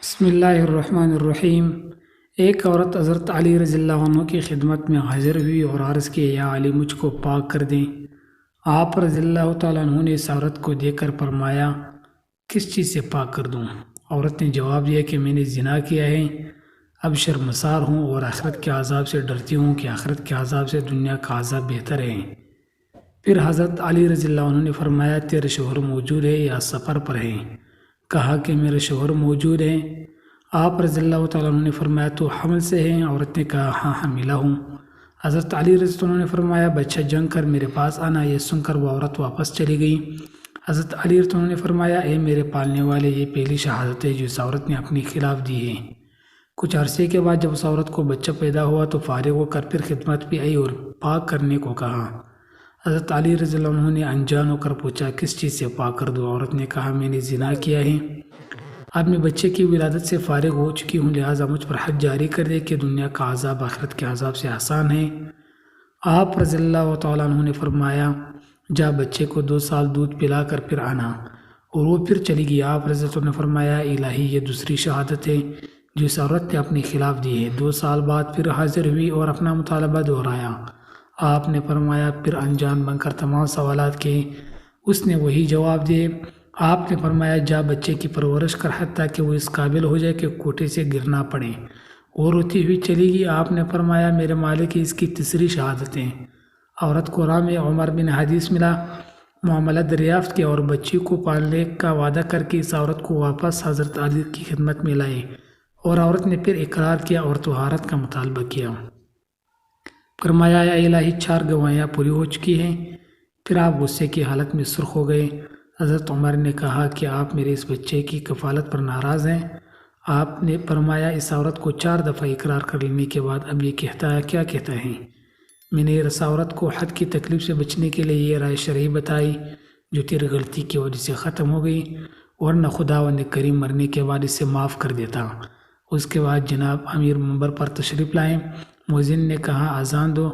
بسم اللہ الرحمن الرحیم۔ ایک عورت حضرت علی رضی اللہ عنہ کی خدمت میں حاضر ہوئی اور عرض کی، یا علی مجھ کو پاک کر دیں۔ آپ رضی اللہ تعالیٰ عنہ نے اس عورت کو دیکھ کر فرمایا، کس چیز سے پاک کر دوں؟ عورت نے جواب دیا کہ میں نے زنا کیا ہے، اب شرمسار ہوں اور آخرت کے عذاب سے ڈرتی ہوں کہ آخرت کے عذاب سے دنیا کا عذاب بہتر ہے۔ پھر حضرت علی رضی اللہ عنہ نے فرمایا، تیرے شوہر موجود ہے یا سفر پر ہے؟ کہا کہ میرے شوہر موجود ہیں۔ آپ رضی اللہ تعالیٰ عنہ نے فرمایا، تو حمل سے ہے؟ عورت نے کہا، ہاں حاملہ ہوں۔ حضرت علی رضی اللہ عنہ نے فرمایا، بچہ جنگ کر میرے پاس آنا۔ یہ سن کر وہ عورت واپس چلی گئی۔ حضرت علی رضی اللہ عنہ نے فرمایا، اے میرے پالنے والے، یہ پہلی شہادت ہے جو اس عورت نے اپنے خلاف دی ہے۔ کچھ عرصے کے بعد جب اس عورت کو بچہ پیدا ہوا تو فارغ ہو کر پھر خدمت بھی آئی اور پاک کرنے کو کہا۔ حضرت علی رضی اللہ عنہ نے انجان ہو کر پوچھا، کس چیز سے پاک کر دو؟ عورت نے کہا، میں نے زنا کیا ہے، اب میں بچے کی ولادت سے فارغ ہو چکی ہوں، لہٰذا مجھ پر حد جاری کر دے کہ دنیا کا عذاب آخرت کے عذاب سے آسان ہے۔ آپ رضی اللہ تعالیٰ عنہ نے فرمایا، جا بچے کو 2 سال دودھ پلا کر پھر آنا، اور وہ پھر چلی گئی۔ آپ رضی اللہ عنہ نے فرمایا، الہی یہ دوسری شہادت ہے جو اس عورت نے اپنے خلاف دی ہے۔ 2 سال بعد پھر حاضر ہوئی اور اپنا مطالبہ دہرایا۔ آپ نے فرمایا، پھر انجان بن کر تمام سوالات کیے، اس نے وہی جواب دیے۔ آپ نے فرمایا، جا بچے کی پرورش کر حتیٰ کہ وہ اس قابل ہو جائے کہ کوٹے سے گرنا پڑے، اور روتی ہوئی چلی گئی۔ آپ نے فرمایا، میرے مالک اس کی تیسری شہادت ہے۔ عورت کو راہ میں عمر بن حدیث ملا، معاملہ دریافت کیا اور بچی کو پالنے کا وعدہ کر کے اس عورت کو واپس حضرت علی کی خدمت میں لائے، اور عورت نے پھر اقرار کیا اور طہارت کا مطالبہ کیا۔ فرمایا، یا الہی 4 گواہیاں پوری ہو چکی ہیں۔ پھر آپ غصے کی حالت میں سرخ ہو گئے۔ حضرت عمر نے کہا کہ آپ میرے اس بچے کی کفالت پر ناراض ہیں؟ آپ نے فرمایا، اس عورت کو 4 دفعہ اقرار کر لینے کے بعد اب یہ کیا کہتا ہے؟ میں نے اس عورت کو حد کی تکلیف سے بچنے کے لیے یہ رائے شرعی بتائی جو تیری غلطی کی وجہ سے ختم ہو گئی، ورنہ خداوند کریم مرنے کے بعد اسے معاف کر دیتا۔ اس کے بعد جناب امیر منبر پر تشریف لائے۔ مؤذن نے کہا، اذان دو۔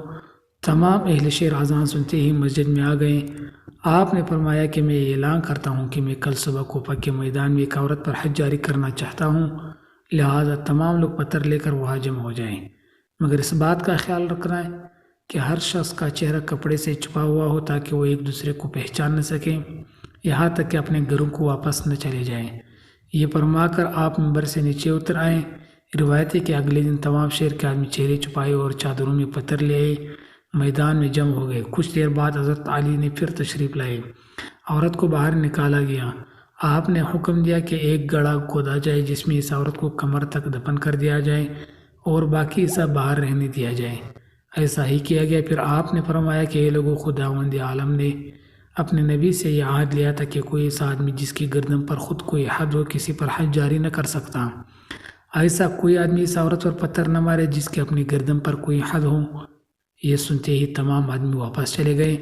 تمام اہل شہر اذان سنتے ہی مسجد میں آ گئے۔ آپ نے فرمایا کہ میں اعلان کرتا ہوں کہ میں کل صبح کوفہ کے میدان میں ایک عورت پر حد جاری کرنا چاہتا ہوں، لہذا تمام لوگ پتھر لے کر وہاں جمع ہو جائیں، مگر اس بات کا خیال رکھنا ہے کہ ہر شخص کا چہرہ کپڑے سے چھپا ہوا ہو تاکہ وہ ایک دوسرے کو پہچان نہ سکیں، یہاں تک کہ اپنے گھروں کو واپس نہ چلے جائیں۔ یہ فرما کر آپ منبر سے نیچے اتر آئے۔ روایت ہے کہ اگلے دن تمام شہر کے آدمی چہرے چھپائے اور چادروں میں پتھر لے آئے، میدان میں جمع ہو گئے۔ کچھ دیر بعد حضرت علی نے پھر تشریف لائے۔ عورت کو باہر نکالا گیا۔ آپ نے حکم دیا کہ ایک گڑھا کھودا جائے جس میں اس عورت کو کمر تک دفن کر دیا جائے اور باقی حصہ باہر رہنے دیا جائے۔ ایسا ہی کیا گیا۔ پھر آپ نے فرمایا کہ اے لوگو، خداوند عالم نے اپنے نبی سے یہ عہد لیا تھا کہ کوئی ایسا آدمی جس کی گردن پر خود کوئی حد ہو کسی پر حد جاری نہ کر سکتا۔ ایسا کوئی آدمی اس عورت پر پتھر نہ مارے جس کی اپنی گردن پر کوئی حد ہو۔ یہ سنتے ہی تمام آدمی واپس چلے گئے،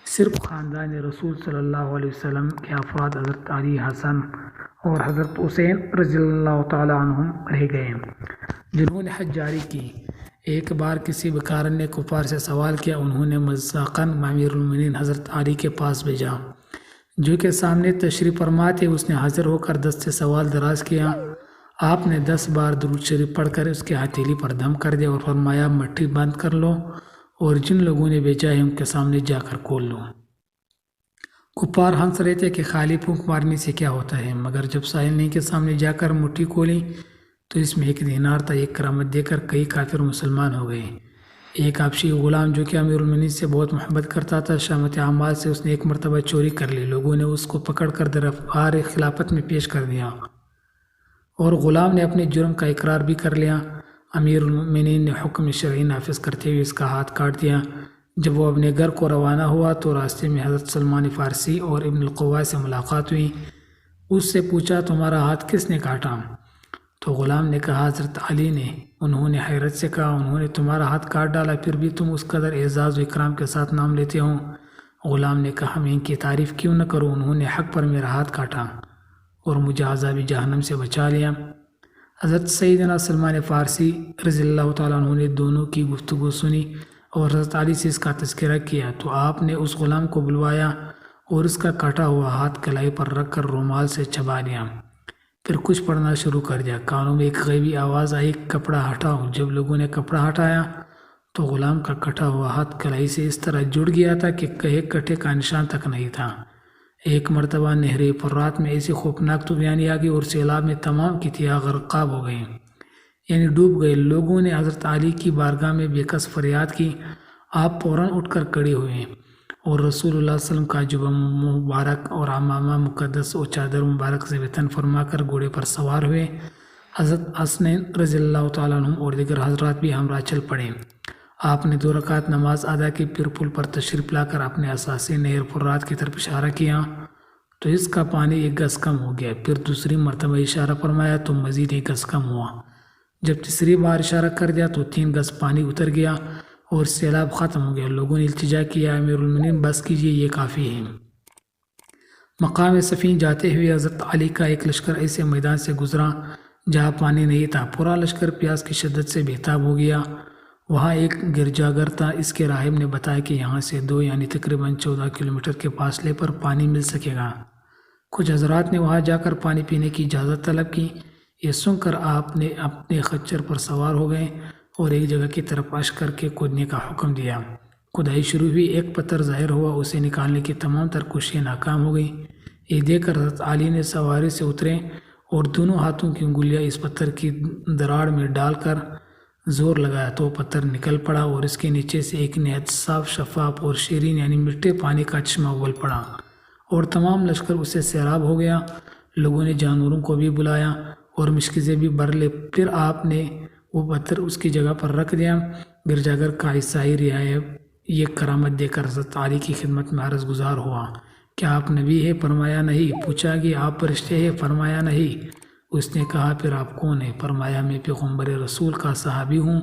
صرف خاندان رسول صلی اللہ علیہ وسلم کے افراد حضرت علی، حسن اور حضرت حسین رضی اللہ تعالیٰ عنہم رہ گئے جنہوں نے حج جاری کی۔ ایک بار کسی بکارن نے کفار سے سوال کیا، انہوں نے مذاقاً امیر المومنین حضرت علی کے پاس بھیجا جو کہ سامنے تشریف فرما تھے۔ اس نے حاضر ہو کر دست سوال دراز کیا۔ آپ نے 10 بار درود شریف پڑھ کر اس کے ہتھیلی پر دم کر دیا اور فرمایا، مٹی بند کر لو اور جن لوگوں نے بیچا ہے ان کے سامنے جا کر کھول لو۔ کفار ہنس رہے تھے کہ خالی پھونک مارنے سے کیا ہوتا ہے، مگر جب سائلین کے سامنے جا کر مٹھی کھولی تو اس میں 1 دینار تھا۔ ایک کرامت دے کر کئی کافر مسلمان ہو گئے۔ ایک حبشی غلام جو کہ امیر المومنین سے بہت محبت کرتا تھا، شامت اعمال سے اس نے ایک مرتبہ چوری کر لی۔ لوگوں نے اس کو پکڑ کر دربار خلافت میں پیش کر دیا اور غلام نے اپنے جرم کا اقرار بھی کر لیا۔ امیر المومنین نے حکم شرعی نافذ کرتے ہوئے اس کا ہاتھ کاٹ دیا۔ جب وہ اپنے گھر کو روانہ ہوا تو راستے میں حضرت سلمان فارسی اور ابن القوا سے ملاقات ہوئی۔ اس سے پوچھا، تمہارا ہاتھ کس نے کاٹا؟ تو غلام نے کہا، حضرت علی نے۔ انہوں نے حیرت سے کہا، انہوں نے تمہارا ہاتھ کاٹ ڈالا، پھر بھی تم اس قدر اعزاز و اکرام کے ساتھ نام لیتے ہو؟ غلام نے کہا، میں ان کی تعریف کیوں نہ کروں، انہوں نے حق پر میرا ہاتھ کاٹا اور مجھے عذاب جہنم سے بچا لیا۔ حضرت سیدنا سلمان فارسی رضی اللہ تعالیٰ عنہ نے دونوں کی گفتگو سنی اور حضرت علی سے اس کا تذکرہ کیا تو آپ نے اس غلام کو بلوایا اور اس کا کاٹا ہوا ہاتھ کلائی پر رکھ کر رومال سے چھپا دیا۔ پھر کچھ پڑھنا شروع کر دیا۔ کانوں میں ایک غیبی آواز آئی، کپڑا ہٹاؤ۔ جب لوگوں نے کپڑا ہٹایا تو غلام کا کٹا ہوا ہاتھ کلائی سے اس طرح جڑ گیا تھا کہ ایک کٹے کا نشان تک نہیں تھا۔ ایک مرتبہ نہر فرات میں ایسی خوفناک طوفانی آ گئی اور سیلاب میں تمام کتیا غرقاب ہو گئے، یعنی ڈوب گئے۔ لوگوں نے حضرت علی کی بارگاہ میں بے کس فریاد کی۔ آپ فوراً اٹھ کر کھڑے ہوئے اور رسول اللہ صلی اللہ علیہ وسلم کا جبہ مبارک اور عمامہ مقدس اور چادر مبارک سے وطن فرما کر گھوڑے پر سوار ہوئے۔ حضرت حسنین رضی اللہ تعالیٰ عنہ اور دیگر حضرات بھی ہمراہ چل پڑے۔ آپ نے 2 رکعت نماز ادا کی، پھر پل پر تشریف لا کر اپنے اثاثے نہر فرات کی طرف اشارہ کیا تو اس کا پانی 1 گز کم ہو گیا۔ پھر دوسری مرتبہ اشارہ فرمایا تو مزید 1 گز کم ہوا۔ جب تیسری بار اشارہ کر دیا تو 3 گز پانی اتر گیا اور سیلاب ختم ہو گیا۔ لوگوں نے التجا کیا، امیر المومنین بس کیجیے، یہ کافی ہے۔ مقام صفین جاتے ہوئے حضرت علی کا ایک لشکر ایسے میدان سے گزرا جہاں پانی نہیں تھا۔ پورا لشکر پیاس کی شدت سے بےتاب ہو گیا۔ وہاں ایک گرجا گھر تھا۔ اس کے راہب نے بتایا کہ یہاں سے 2 یعنی تقریباً 14 کلومیٹر کے فاصلے پر پانی مل سکے گا۔ کچھ حضرات نے وہاں جا کر پانی پینے کی اجازت طلب کی۔ یہ سن کر آپ نے اپنے خچر پر سوار ہو گئے اور ایک جگہ کی طرف اشک کر کے کودنے کا حکم دیا۔ کھدائی شروع ہوئی، ایک پتھر ظاہر ہوا، اسے نکالنے کی تمام تر کوششیں ناکام ہو گئی۔ یہ دیکھ کر حضرت علی نے سواری سے اترے اور دونوں ہاتھوں کی انگلیاں اس پتھر کی دراڑ میں ڈال کر زور لگایا تو پتھر نکل پڑا اور اس کے نیچے سے ایک نہایت صاف، شفاف اور شیرین یعنی میٹھے پانی کا چشمہ اول پڑا اور تمام لشکر اس سے سیراب ہو گیا۔ لوگوں نے جانوروں کو بھی بلایا اور مشکزیں بھی بھر لے۔ پھر آپ نے وہ پتھر اس کی جگہ پر رکھ دیا۔ گرجا گھر کا عیسائی رعایا یہ کرامت دیکھ کر حضرت علی کی خدمت میں عرض گزار ہوا، کیا آپ نبی ہے؟ فرمایا نہیں۔ پوچھا کہ آپ فرشتے ہیں؟ فرمایا نہیں۔ اس نے کہا پھر آپ کون ہیں؟ فرمایا میں پیغمبر رسول کا صحابی ہوں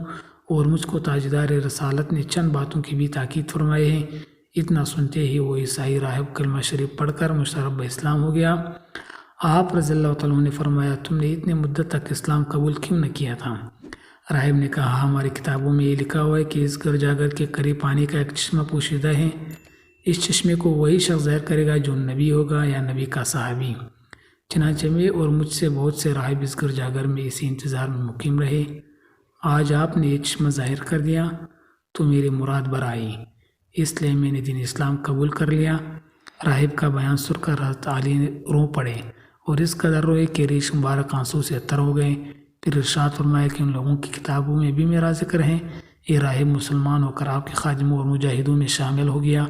اور مجھ کو تاجدار رسالت نے چند باتوں کی بھی تاکید فرمائی ہے۔ اتنا سنتے ہی وہ عیسائی راہب کلمہ شریف پڑھ کر مشرب اسلام ہو گیا۔ آپ رضی اللہ تعالیٰ نے فرمایا تم نے اتنے مدت تک اسلام قبول کیوں نہ کیا تھا؟ راہب نے کہا ہماری کتابوں میں یہ لکھا ہوا ہے کہ اس گرجا گھر کے قریب پانی کا ایک چشمہ پوشیدہ ہے، اس چشمے کو وہی شخص ظاہر کرے گا جو نبی ہوگا یا نبی کا صحابی۔ چنانچہ میں اور مجھ سے بہت سے راہب اس گرجا گھر میں اسی انتظار میں مقیم رہے۔ آج آپ نے یہ چشمہ ظاہر کر دیا تو میری مراد بر آئی، اس لیے میں نے دین اسلام قبول کر لیا۔ راہب کا بیان سن کر حضرت علی نے رو پڑے اور اس قدر روئے کہ ریش مبارک آنسو سے تر ہو گئے۔ پھر ارشاد فرمایا کہ ان لوگوں کی کتابوں میں بھی میرا ذکر ہے۔ یہ راہب مسلمان ہو کر آپ کے خادموں اور مجاہدوں میں شامل ہو گیا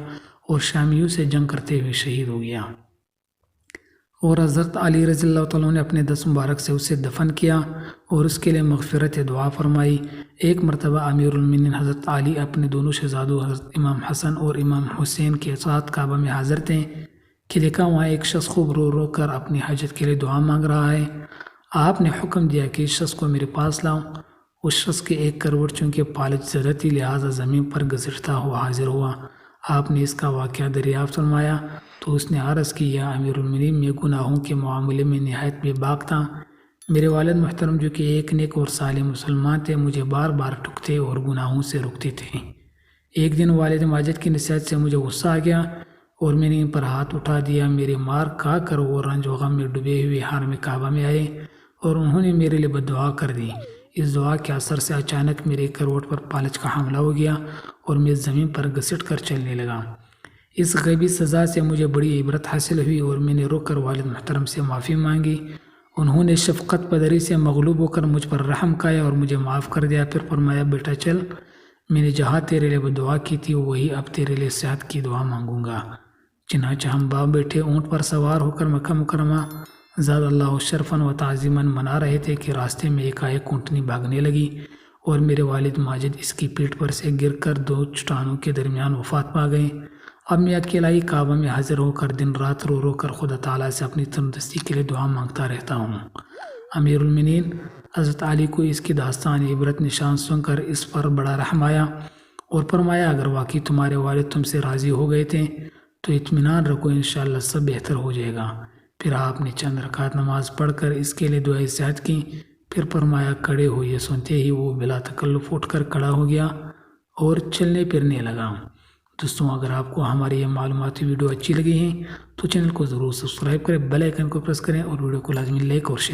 اور شامیوں سے جنگ کرتے ہوئے شہید ہو گیا، اور حضرت علی رضی اللہ تعالیٰ نے اپنے دست مبارک سے اسے دفن کیا اور اس کے لیے مغفرت دعا فرمائی۔ ایک مرتبہ امیر المومنین حضرت علی اپنے دونوں شہزادوں حضرت امام حسن اور امام حسین کے ساتھ کعبہ میں حاضر تھے کہ دیکھا وہاں ایک شخص خوب رو رو کر اپنی حاجت کے لیے دعا مانگ رہا ہے۔ آپ نے حکم دیا کہ اس شخص کو میرے پاس لاؤ۔ اس شخص کے ایک کروٹ چونکہ پالج زدہ تھی لہٰذا زمین پر گھسٹتا ہوا حاضر ہوا۔ آپ نے اس کا واقعہ دریافت فرمایا تو اس نے عرض کی یا امیر المومنین میں گناہوں کے معاملے میں نہایت بے باک تھا۔ میرے والد محترم جو کہ ایک نیک اور صالح مسلمان تھے مجھے بار بار ٹوکتے اور گناہوں سے روکتے تھے۔ ایک دن والد ماجد کی نصیحت سے مجھے غصہ آ گیا اور میں نے ان پر ہاتھ اٹھا دیا۔ میرے مار کھا کر وہ رنج و غم میں ڈوبے ہوئے حرم کعبہ میں آئے اور انہوں نے میرے لیے بد دعا کر دی۔ اس دعا کے اثر سے اچانک میرے کروٹ پر پالج کا حملہ ہو گیا اور میں زمین پر گھسٹ کر چلنے لگا۔ اس غیبی سزا سے مجھے بڑی عبرت حاصل ہوئی اور میں نے رو کر والد محترم سے معافی مانگی۔ انہوں نے شفقت پدری سے مغلوب ہو کر مجھ پر رحم کایا اور مجھے معاف کر دیا۔ پھر فرمایا بیٹا چل، میں نے جہاں تیرے لیے بد دعا کی تھی وہی اب تیرے لیے صحت کی دعا مانگوں گا۔ چنانچہ ہم باپ بیٹھے اونٹ پر سوار ہو کر مکہ مکرمہ زاد اللہ شرفاً و تعظیماً منا رہے تھے کہ راستے میں ایک اونٹنی بھاگنے لگی اور میرے والد ماجد اس کی پیٹھ پر سے گر کر 2 چٹانوں کے درمیان وفات پا گئے۔ اب میں اکیلا ہی کعبہ میں حاضر ہو کر دن رات رو رو کر خدا تعالیٰ سے اپنی تندرستی کے لیے دعا مانگتا رہتا ہوں۔ امیر المومنین حضرت علی کو اس کی داستان عبرت نشان سن کر اس پر بڑا رحم آیا اور فرمایا اگر واقعی تمہارے والد تم سے راضی ہو گئے تھے تو اطمینان رکھو انشاءاللہ سب بہتر ہو جائے گا۔ پھر آپ نے چند رکعت نماز پڑھ کر اس کے لیے دعائے صحت کی۔ پھر فرمایا کھڑے ہو۔ یہ سنتے ہی وہ بلا تکلف اٹھ کر کھڑا ہو گیا اور چلنے پھرنے لگا۔ دوستوں اگر آپ کو ہماری یہ معلوماتی ویڈیو اچھی لگی ہیں تو چینل کو ضرور سبسکرائب کریں، بیل آئیکن کو پریس کریں اور ویڈیو کو لازمی لائک اور شیئر